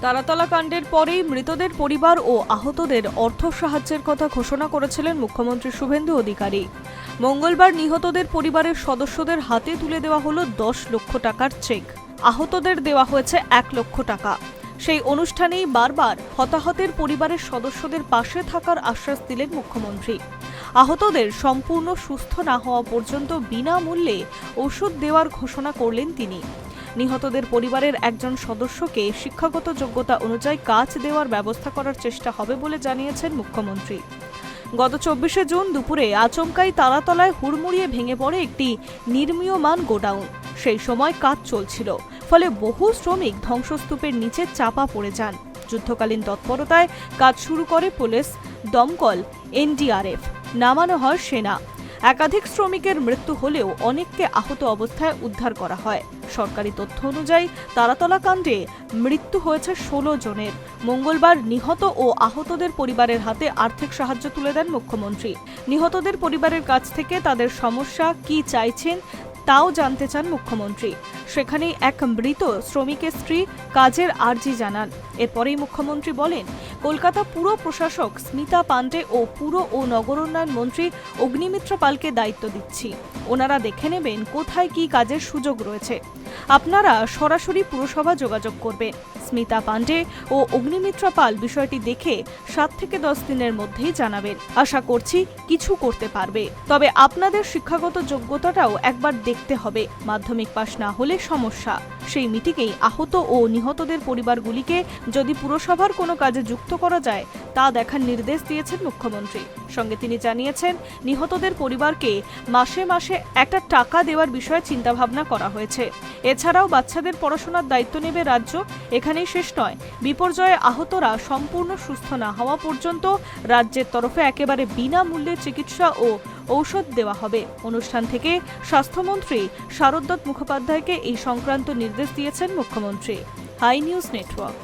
তারাতলা কাণ্ডের পরেই মৃতদের পরিবার ও আহতদের অর্থ সাহায্যের কথা ঘোষণা করেছিলেন মুখ্যমন্ত্রী শুভেন্দু অধিকারী। মঙ্গলবার নিহতদের পরিবারের সদস্যদের হাতে তুলে দেওয়া হলো 10 লক্ষ টাকার চেক। আহতদের দেওয়া হয়েছে 1 লক্ষ টাকা। সেই অনুষ্ঠানেই বারবার হতাহতের পরিবারের সদস্যদের পাশে থাকার আশ্বাস দিলেন মুখ্যমন্ত্রী। আহতদের সম্পূর্ণ সুস্থ না হওয়া পর্যন্ত বিনামূল্যে ওষুধ দেওয়ার ঘোষণা করলেন তিনি। নিহতদের পরিবারের একজন সদস্যকে শিক্ষাগত যোগ্যতা অনুযায়ী কাজ দেওয়ার ব্যবস্থা করার চেষ্টা হবে বলে জানিয়েছেন মুখ্যমন্ত্রী। গত 24শে জুন দুপুরে আচমকাই তারাতলায় হুড়মুড়িয়ে ভেঙে পড়ে একটি নির্মীয়মান গোডাউন। সেই সময় কাজ চলছিল, ফলে বহু শ্রমিক ধ্বংসস্তূপের নিচে চাপা পড়ে যান। যুদ্ধকালীন তৎপরতায় কাজ শুরু করে পুলিশ, দমকল, এনডিআরএফ, নামানো হয় সেনা। একাধিক শ্রমিকের মৃত্যু হলেও অনেককে আহত অবস্থায় উদ্ধার করা হয়। সরকারি তথ্য অনুযায়ী তারাতলা কাণ্ডে মৃত্যু হয়েছে 16 জনের। মঙ্গলবার নিহত ও আহতদের পরিবারের হাতে আর্থিক সাহায্য তুলে দেন মুখ্যমন্ত্রী। নিহতদের পরিবারের কাছ থেকে তাদের সমস্যা কি চাইছেন তাও জানতে চান মুখ্যমন্ত্রী। সেখানেই এক মৃত শ্রমিকের স্ত্রী কাজের আর্জি জানান। এরপরেই মুখ্যমন্ত্রী বলেন, কলকাতা পুর প্রশাসক স্মিতা পান্ডে ও পুর ও নগরোন্নয়ন মন্ত্রী অগ্নিমিত্র পালকে দায়িত্ব দিচ্ছি। ওনারা দেখে নেবেন কোথায় কি কাজের সুযোগ রয়েছে। আপনারা সরাসরি পুরসভা যোগাযোগ করবেন। স্মিতা পান্ডে ও অগ্নিমিত্র পাল বিষয়টি দেখে 7 থেকে 10 দিনের মধ্যেই জানাবেন। আশা করছি কিছু করতে পারবে। তবে আপনাদের শিক্ষাগত যোগ্যতাটাও একবার দেখতে হবে। মাধ্যমিক পাশ না হলে সমস্যা। সেই মিটিংয়েই আহত ও নিহতদের পরিবারগুলিকে যদি পুরসভার কোনো কাজে যুক্ত করা যায় তা দেখার নির্দেশ দিয়েছেন মুখ্যমন্ত্রী। সঙ্গে তিনি জানিয়েছেন, নিহতদের পরিবারকে মাসে মাসে একটা টাকা দেওয়ার বিষয়ে চিন্তাভাবনা করা হয়েছে। এছাড়াও বাচ্চাদের পড়াশোনার দায়িত্ব নেবে রাজ্য। এখানেই শেষ নয়, বিপর্যয়ে আহতরা সম্পূর্ণ সুস্থ না হওয়া পর্যন্ত রাজ্যের তরফে একেবারে বিনামূল্যে চিকিৎসা ও ঔষধ দেওয়া হবে। অনুষ্ঠান থেকে স্বাস্থ্যমন্ত্রী শারদ মুখোপাধ্যায়কে এই সংক্রান্ত নির্দেশ দিয়েছেন মুখ্যমন্ত্রী। Hi News network.